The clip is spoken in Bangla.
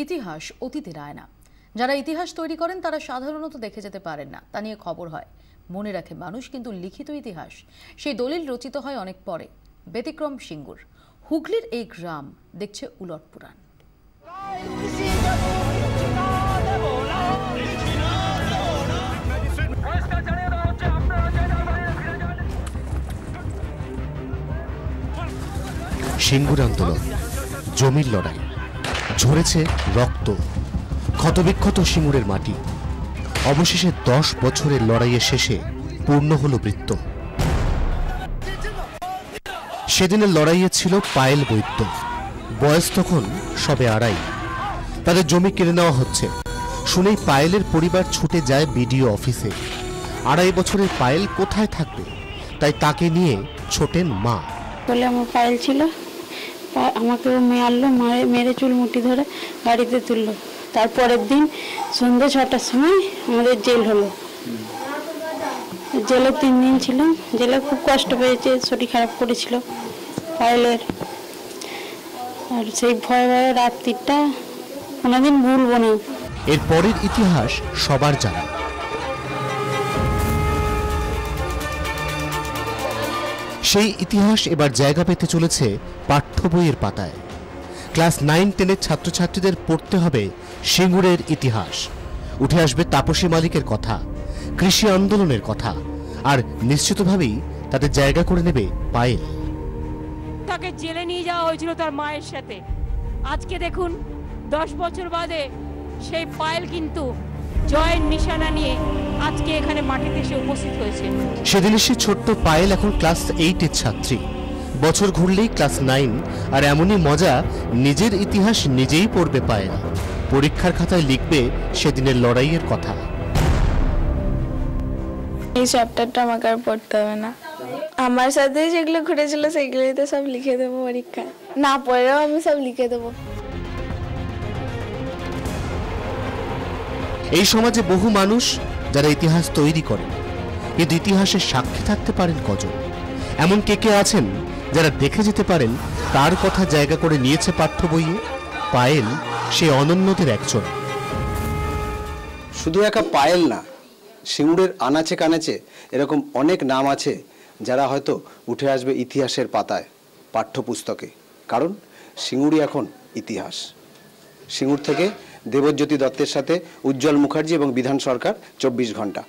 ইতিহাস অতীতের আয়না। যারা ইতিহাস তৈরি করেন তারা সাধারণত দেখে যেতে পারেন না, তা নিয়ে খবর হয়, মনে রাখে মানুষ, কিন্তু লিখিত ইতিহাস সেই দলিল রচিত হয় অনেক পরে। ব্যতিক্রম সিঙ্গুর। হুগলির এই গ্রাম দেখছে উলট পুরাণ। সিঙ্গুর আন্দোলন, জমির লড়াই, ঝরেছে রক্ত, ক্ষতবিক্ষত সিঙ্গুরের মাটি। অবশেষে 10 বছরের লড়াইয়ের শেষে পূর্ণ হলো বৃত্ত। সেদিনের লড়াইয়ে ছিল পায়েল বৈদ্য, বয়স তখন সবে 2.5। তাদের জমি কেড়ে নেওয়া হচ্ছে শুনেই পায়েলের পরিবার ছুটে যায় বিডিও অফিসে। 2.5 বছরের পায়েল কোথায় থাকবে, তাই তাকে নিয়ে ছোটেন মা। বলে আমার পায়েল ছিল, আমাকেও মারলো, মেরে চুল মুঠি ধরে গাড়িতে তুললো। তারপরের দিন সন্ধ্যে 6টার সময় আমাদের জেল হলো। জেলে 3 দিন ছিলাম। জেলে খুব কষ্ট পেয়েছে, শরীর খারাপ করেছিল পায়েলের। আর সেই ভয় রাত্রিটা কোনোদিন ভুলবো না। এর পরের ইতিহাস সবার জানা। সেই ইতিহাস এবার জায়গা পেতে চলেছে পাঠ্য বইয়ের পাতায়। ক্লাস 9-10-এর ছাত্রছাত্রীদের পড়তে হবে সিঙ্গুরের ইতিহাস। উঠে আসবে তাপসী মালিকের কথা, কৃষি আন্দোলনের কথা, আর নিশ্চিতভাবেই তাদের জায়গা করে নেবে পায়েল। তাকে জেলে নিয়ে যাওয়া হয়েছিল তার মায়ের সাথে। আজকে দেখুন 10 বছর বাদে সেই পায়েল কিন্তু জয়ের নিশানা নিয়ে আজকে এখানে মাটিতে এসে উপস্থিত হয়েছে। সেদিনের সে ছোট্ট পায়েল এখন ক্লাস 8-এর ছাত্রী। বছর ঘুরলেই ক্লাস 9, আর এমনই মজা, নিজের ইতিহাস নিজেই পড়বে পায়েল। পরীক্ষার খাতায় লিখবে সেদিনের লড়াইয়ের কথা। এই চ্যাপ্টারটা আমাকে আর পড়তে হবে না। আমার সাথে যেগুলো ঘটেছিল সেগুলোই তো সব লিখে দেবো পরীক্ষায়। না পড়েও আমি সব লিখে দেবো। এই সমাজে বহু মানুষ যারা ইতিহাস তৈরি করেন, কিন্তু ইতিহাসের সাক্ষী থাকতে পারেন কজন? এমন কে আছেন যারা দেখে যেতে পারেন তার কথা জায়গা করে নিয়েছে পাঠ্য বইয়ে? পায়েল সে অনন্যদের একজন। শুধু একা পায়েল না, সিঙ্গুরের আনাচে কানাচে এরকম অনেক নাম আছে যারা হয়তো উঠে আসবে ইতিহাসের পাতায়, পাঠ্যপুস্তকে। কারণ সিঙ্গুরই এখন ইতিহাস। সিঙ্গুর থেকে দেবজ্যোতি দত্তের সাথে উজ্জ্বল মুখার্জি এবং বিধান সরকার, 24 ঘন্টা।